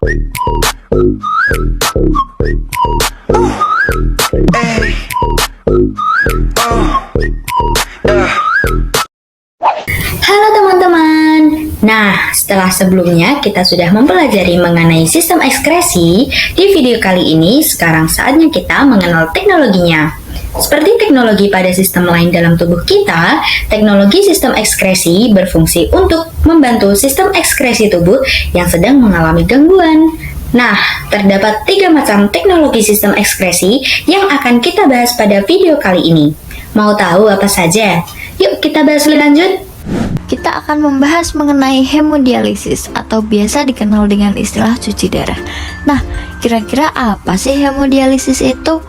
Halo teman-teman. Nah, setelah sebelumnya kita sudah mempelajari mengenai sistem ekskresi, di video kali ini sekarang saatnya kita mengenal teknologinya. Seperti teknologi pada sistem lain dalam tubuh kita, teknologi sistem ekskresi berfungsi untuk membantu sistem ekskresi tubuh yang sedang mengalami gangguan. Nah, terdapat 3 macam teknologi sistem ekskresi yang akan kita bahas pada video kali ini. Mau tahu apa saja? Yuk kita bahas lebih lanjut. Kita akan membahas mengenai hemodialisis atau biasa dikenal dengan istilah cuci darah. Nah, kira-kira apa sih hemodialisis itu?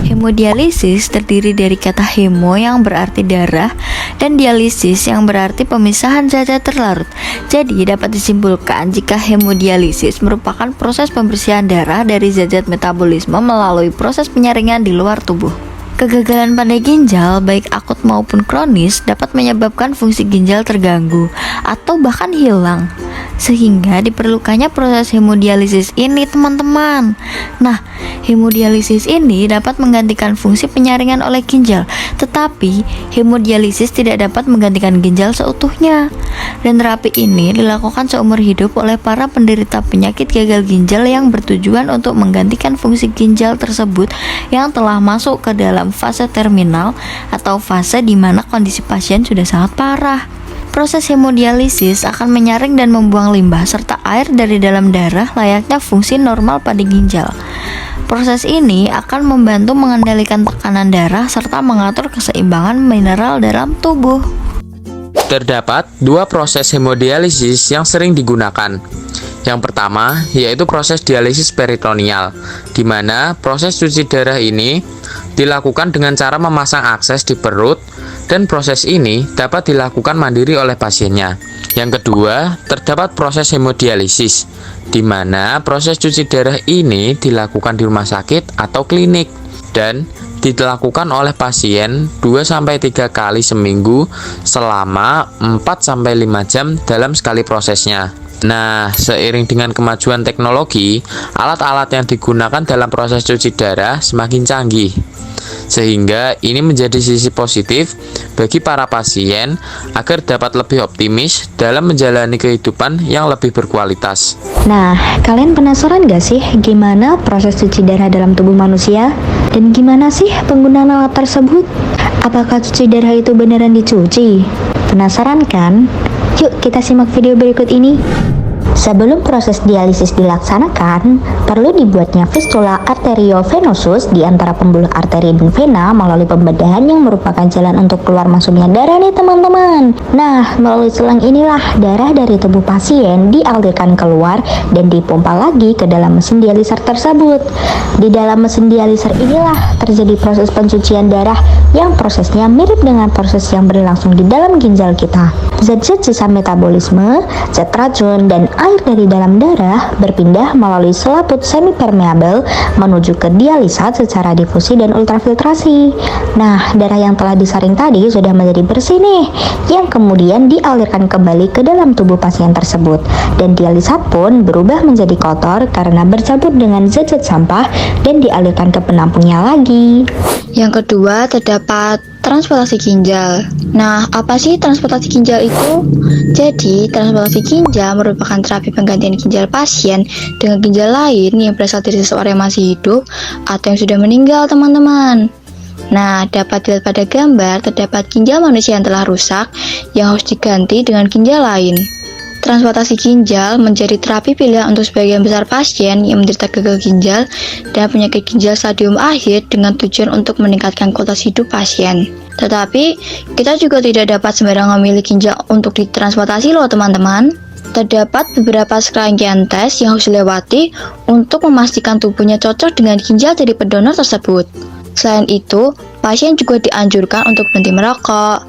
Hemodialisis terdiri dari kata hemo yang berarti darah dan dialisis yang berarti pemisahan zat-zat terlarut. Jadi dapat disimpulkan jika hemodialisis merupakan proses pembersihan darah dari zat-zat metabolisme melalui proses penyaringan di luar tubuh. Kegagalan pada ginjal, baik akut maupun kronis, dapat menyebabkan fungsi ginjal terganggu atau bahkan hilang, sehingga diperlukannya proses hemodialisis ini, teman-teman. Nah, hemodialisis ini dapat menggantikan fungsi penyaringan oleh ginjal, tetapi hemodialisis tidak dapat menggantikan ginjal seutuhnya. Dan terapi ini dilakukan seumur hidup oleh para penderita penyakit gagal ginjal yang bertujuan untuk menggantikan fungsi ginjal tersebut yang telah masuk ke dalam fase terminal atau fase di mana kondisi pasien sudah sangat parah. Proses hemodialisis akan menyaring dan membuang limbah serta air dari dalam darah layaknya fungsi normal pada ginjal. Proses ini akan membantu mengendalikan tekanan darah serta mengatur keseimbangan mineral dalam tubuh. Terdapat 2 proses hemodialisis yang sering digunakan. Yang pertama yaitu proses dialisis peritoneal, di mana proses cuci darah ini dilakukan dengan cara memasang akses di perut, dan proses ini dapat dilakukan mandiri oleh pasiennya. Yang kedua, terdapat proses hemodialisis, di mana proses cuci darah ini dilakukan di rumah sakit atau klinik dan dilakukan oleh pasien 2-3 kali seminggu selama 4-5 jam dalam sekali prosesnya. Nah, seiring dengan kemajuan teknologi, alat-alat yang digunakan dalam proses cuci darah semakin canggih, sehingga ini menjadi sisi positif bagi para pasien agar dapat lebih optimis dalam menjalani kehidupan yang lebih berkualitas. Nah, kalian penasaran gak sih gimana proses cuci darah dalam tubuh manusia? Dan gimana sih penggunaan alat tersebut? Apakah cuci darah itu beneran dicuci? Penasaran kan? Yuk kita simak video berikut ini. Sebelum proses dialisis dilaksanakan, perlu dibuatnya fistula arteriovenosus di antara pembuluh arteri dan vena melalui pembedahan yang merupakan jalan untuk keluar masuknya darah nih teman-teman. Nah, melalui selang inilah darah dari tubuh pasien dialirkan keluar dan dipompa lagi ke dalam mesin dialiser tersebut. Di dalam mesin dialiser inilah terjadi proses pencucian darah yang prosesnya mirip dengan proses yang berlangsung di dalam ginjal kita. Zat-zat sisa metabolisme, zat racun, dan air dari dalam darah berpindah melalui selaput semi-permeabel menuju ke dialisat secara difusi dan ultrafiltrasi. Nah, darah yang telah disaring tadi sudah menjadi bersih nih, yang kemudian dialirkan kembali ke dalam tubuh pasien tersebut. Dan dialisat pun berubah menjadi kotor karena bercampur dengan zat-zat sampah dan dialirkan ke penampungnya lagi. Yang kedua, terdapat transplantasi ginjal. Nah, apa sih transplantasi ginjal itu? Jadi, transplantasi ginjal merupakan terapi penggantian ginjal pasien dengan ginjal lain yang berasal dari seseorang yang masih hidup atau yang sudah meninggal, teman-teman. Nah, dapat dilihat pada gambar, terdapat ginjal manusia yang telah rusak yang harus diganti dengan ginjal lain. Transplantasi ginjal menjadi terapi pilihan untuk sebagian besar pasien yang menderita gagal ginjal dan penyakit ginjal stadium akhir dengan tujuan untuk meningkatkan kualitas hidup pasien. Tetapi, kita juga tidak dapat sembarangan memilih ginjal untuk ditransplantasi loh teman-teman. Terdapat beberapa serangkaian tes yang harus dilewati untuk memastikan tubuhnya cocok dengan ginjal dari pendonor tersebut. Selain itu, pasien juga dianjurkan untuk berhenti merokok,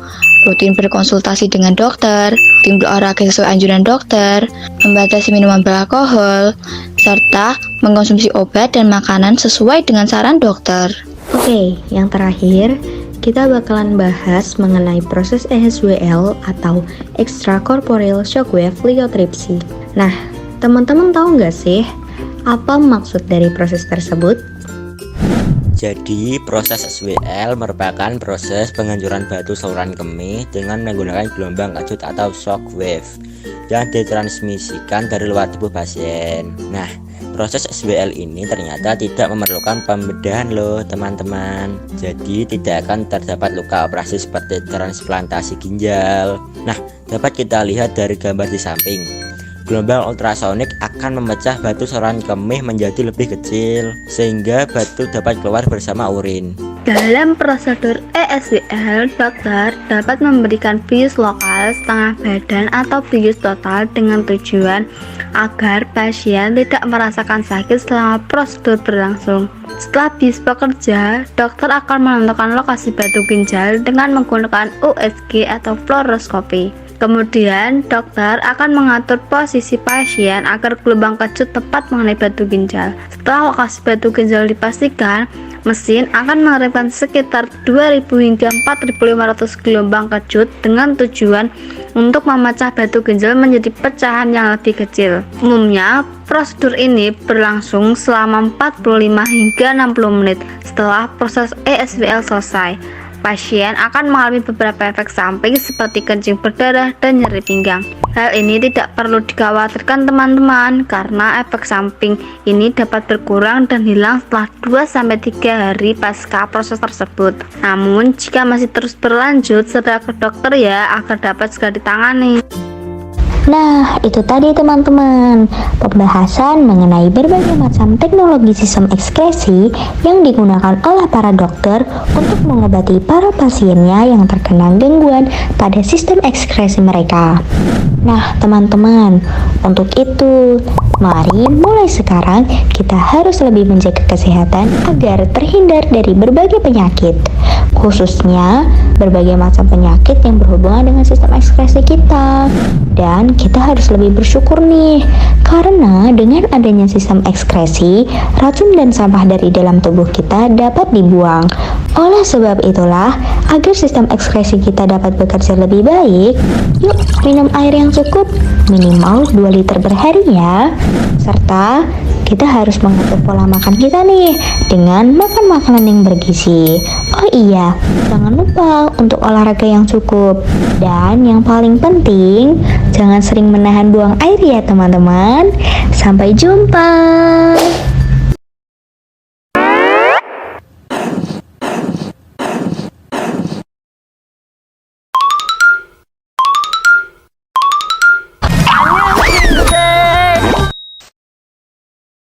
rutin berkonsultasi dengan dokter, rutin berolahraga sesuai anjuran dokter, membatasi minuman beralkohol, serta mengkonsumsi obat dan makanan sesuai dengan saran dokter. Oke, yang terakhir, kita bakalan bahas mengenai proses ESWL atau Extracorporeal Shockwave Lithotripsy. Nah, teman-teman tahu nggak sih Apa maksud dari proses tersebut? Jadi, proses SWL merupakan proses penghancuran batu saluran kemih dengan menggunakan gelombang kejut atau shock wave yang ditransmisikan dari luar tubuh pasien. Nah, proses SWL ini ternyata tidak memerlukan pembedahan loh teman-teman. Jadi tidak akan terdapat luka operasi seperti transplantasi ginjal. Nah, dapat kita lihat dari gambar di samping. Gelombang ultrasonik akan memecah batu saluran kemih menjadi lebih kecil sehingga batu dapat keluar bersama urin. Dalam prosedur ESWL, dokter dapat memberikan bius lokal setengah badan atau bius total dengan tujuan agar pasien tidak merasakan sakit selama prosedur berlangsung. Setelah bius bekerja, dokter akan menentukan lokasi batu ginjal dengan menggunakan USG atau fluoroskopi. Kemudian, dokter akan mengatur posisi pasien agar gelombang kejut tepat mengenai batu ginjal. Setelah lokasi batu ginjal dipastikan, mesin akan mengirimkan sekitar 2000 hingga 4500 gelombang kejut dengan tujuan untuk memecah batu ginjal menjadi pecahan yang lebih kecil. Umumnya, prosedur ini berlangsung selama 45 hingga 60 menit setelah proses ESWL selesai. Pasien akan mengalami beberapa efek samping seperti kencing berdarah dan nyeri pinggang. Hal ini tidak perlu dikhawatirkan teman-teman karena efek samping ini dapat berkurang dan hilang setelah 2-3 hari pasca proses tersebut. Namun jika masih terus berlanjut, segera ke dokter ya agar dapat segera ditangani. Nah, itu tadi teman-teman, pembahasan mengenai berbagai macam teknologi sistem ekskresi yang digunakan oleh para dokter untuk mengobati para pasiennya yang terkena gangguan pada sistem ekskresi mereka. Nah, teman-teman, untuk itu, mari mulai sekarang kita harus lebih menjaga kesehatan agar terhindar dari berbagai penyakit, khususnya berbagai macam penyakit yang berhubungan dengan sistem ekskresi kita. Dan kita harus lebih bersyukur nih, karena dengan adanya sistem ekskresi, racun dan sampah dari dalam tubuh kita dapat dibuang. Oleh sebab itulah, agar sistem ekskresi kita dapat bekerja lebih baik, yuk minum air yang cukup, minimal 2 liter per hari ya. Serta kita harus mengatur pola makan kita nih dengan makan makanan yang bergizi. Oh iya, jangan lupa untuk olahraga yang cukup. Dan yang paling penting, jangan sering menahan buang air ya teman-teman. Sampai jumpa.